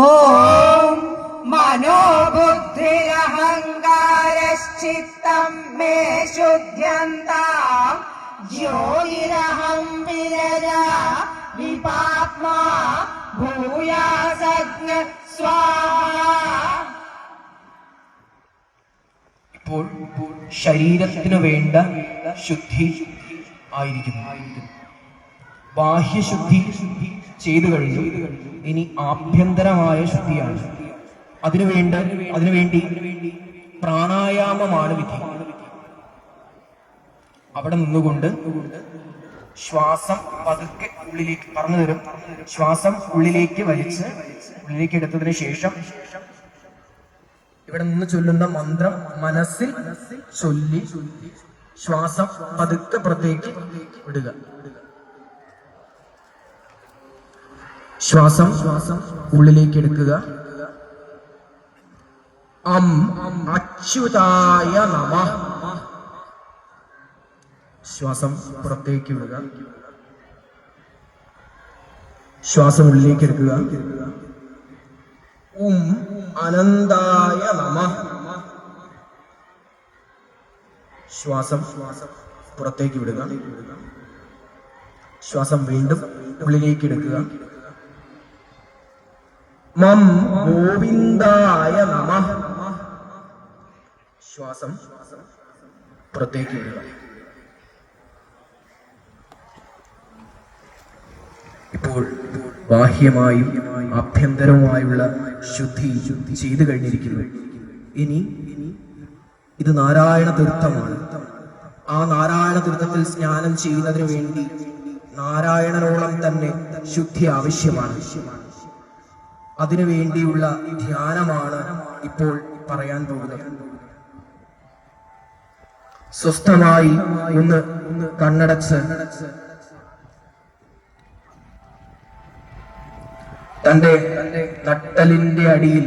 ഓം മനോബുദ്ധിരഹങ്കാരശ്ചിത്തം may ശുദ്ധ്യന്താം ജ്യോതിരഹം വിരജാ വിപാത്മാ ഭൂയാസജ്ഞ സ്വാഹ. ഇപ്പോൾ ശരീരത്തിനു വേണ്ട ശുദ്ധി ആയിരിക്കുന്നു. ബാഹ്യശുദ്ധി ചെയ്തു കഴിഞ്ഞു. ഇനി ആഭ്യന്തരമായ ശുദ്ധിയാണ്. അതിനുവേണ്ടി പ്രാണായാമമാണ് വിധി. അവിടെ നിന്നുകൊണ്ട് ശ്വാസം പതുക്കെ ഉള്ളിലേക്ക് പറഞ്ഞു തരും. ശ്വാസം ഉള്ളിലേക്ക് വലിച്ച് ഉള്ളിലേക്ക് എടുത്തതിന് ശേഷം ഇവിടെ നിന്ന് ചൊല്ലുന്ന മന്ത്രം മനസ്സിൽ ചൊല്ലി ശ്വാസം പതുക്കെ പുറത്തേക്ക് വിടുക. ശ്വാസം ഉള്ളിലേക്ക് എടുക്കുക. അച്യുതായ നമഃ. ശ്വാസം പുറത്തേക്ക് വിടുക. ശ്വാസം ഉള്ളിലേക്ക് എടുക്കുക. അനന്തായ നമഃ. ശ്വാസം പുറത്തേക്ക് വിടുക. ശ്വാസം വീണ്ടും ഉള്ളിലേക്ക് എടുക്കുക. ഗോവിന്ദായ നമഃ. ശ്വാസം പുറത്തേക്ക് വിടുക. ഇപ്പോൾ ബാഹ്യമായും ആഭ്യന്തരവുമായുള്ള ശുദ്ധി ചെയ്തു കഴിഞ്ഞിരിക്കുന്നു. ഇനി ഇത് നാരായണ തീർത്ഥമാണ്. ആ നാരായണ തീർത്ഥത്തിൽ സ്നാനം ചെയ്യുന്നതിന് വേണ്ടി നാരായണനോളം തന്നെ ശുദ്ധി ആവശ്യമാണ്. അതിനു വേണ്ടിയുള്ള ധ്യാനമാണ് ഇപ്പോൾ പറയാൻ പോകുന്നത്. സ്വസ്ഥമായി ഒന്ന് കണ്ണടച്ച് തന്റെ നട്ടലിന്റെ അടിയിൽ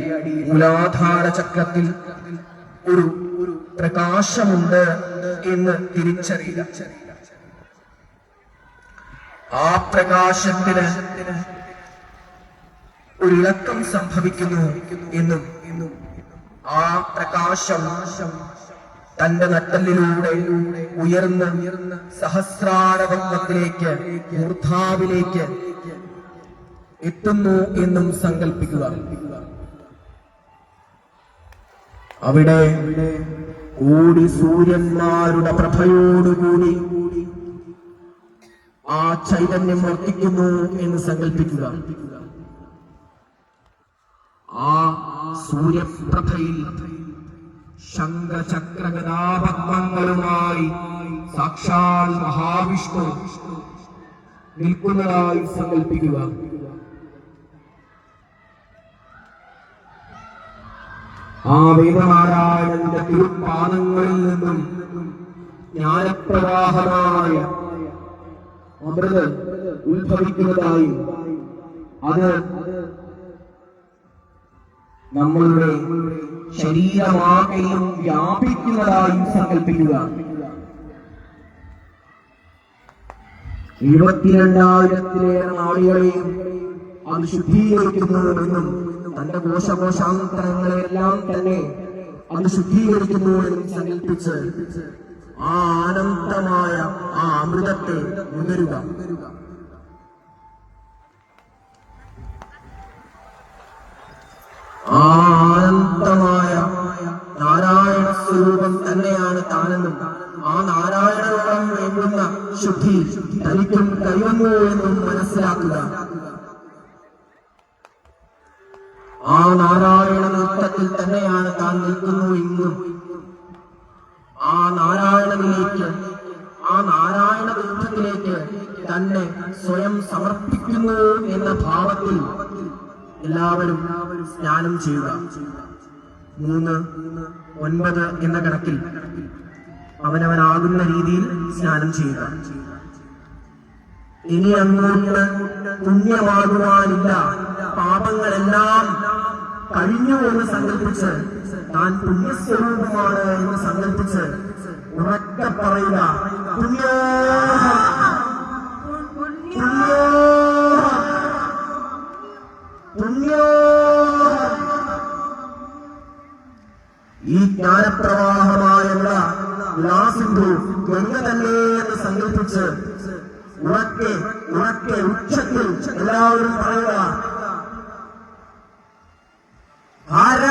മൂലാധാര ചക്രത്തിൽ ഒരു പ്രകാശമുണ്ട് എന്ന് തിരിച്ചറിയുക. ആ പ്രകാശത്തിന് ഒരിളക്കം സംഭവിക്കുന്നു എന്നും ആ പ്രകാശം തന്റെ നട്ടലിലൂടെ ഉയർന്ന് സഹസ്രാരപത്മത്തിലേക്ക് മൂർധാവിലേക്ക് എത്തുന്നു എന്നും സങ്കല്പിക്കുക. അവിടെ കോടി സൂര്യന്മാരുടെ പ്രഭയോടുകൂടി ആ ചൈതന്യം വർത്തിക്കുന്നു എന്ന് സങ്കല്പിക്കുക. ആ സൂര്യപ്രഭയിൽ ശംഖചക്രഗദാപദ്മങ്ങളുമായി സാക്ഷാൽ മഹാവിഷ്ണു നിൽക്കുന്നതായി സങ്കല്പിക്കുക. ആ വേദനാരായണന്റെ തിരുപ്പാദങ്ങളിൽ നിന്നും ജ്ഞാനപ്രവാഹമായ അമൃത് ഉത്ഭവിക്കുന്നതായും അത് നമ്മളുടെ ശരീരമാകെയും വ്യാപിക്കുന്നതായും സങ്കല്പിക്കുക. 72,000-ലേറെ നാളികളെയും അത് ശുദ്ധീകരിക്കുന്നുവെന്നും തന്റെ കോശകോശാന്തരങ്ങളെല്ലാം തന്നെ അത് ശുദ്ധീകരിക്കുന്നു എന്നും സങ്കല്പിച്ച് ആ ആനന്ദമായ ആ അമൃതത്തെ ഉണരുക. ആ ആനന്ദമായ നാരായണ സ്വരൂപം തന്നെയാണ് താനെന്നും ആ നാരായണനോളം വേണ്ടുന്ന ശുദ്ധി തനിക്കും കഴിയുന്നു എന്നും മനസ്സിലാക്കുക. ആ നാരായണ നൃത്തത്തിൽ തന്നെയാണ് താൻ നിൽക്കുന്നു എന്നും ആ നാരായണനിലേക്ക് ആ നാരായണ തീർത്ഥത്തിലേക്ക് തന്നെ സ്വയം സമർപ്പിക്കുന്നു എന്ന ഭാവത്തിൽ എല്ലാവരും സ്നാനം ചെയ്യുക. 3, 9 എന്ന കണക്കിൽ അവനവനാകുന്ന രീതിയിൽ സ്നാനം ചെയ്യുക. ഇനി അങ്ങോട്ട് പുണ്യമാകുവാനില്ല, പാപങ്ങളെല്ലാം കഴിഞ്ഞു എന്ന് സങ്കല്പിച്ച് താൻ പുണ്യസ്വരൂപമാണ് എന്ന് സങ്കല്പിച്ച് ഉറക്കെ പറയുക. പുണ്യോ ജ്ഞാനപ്രവാഹമായുള്ള വിലാസിന്ധു ഗംഗ തന്നെ എന്ന് സങ്കല്പിച്ച് ഉറക്കെ ഉച്ചത്തിൽ എല്ലാവരും പറയുക ഹര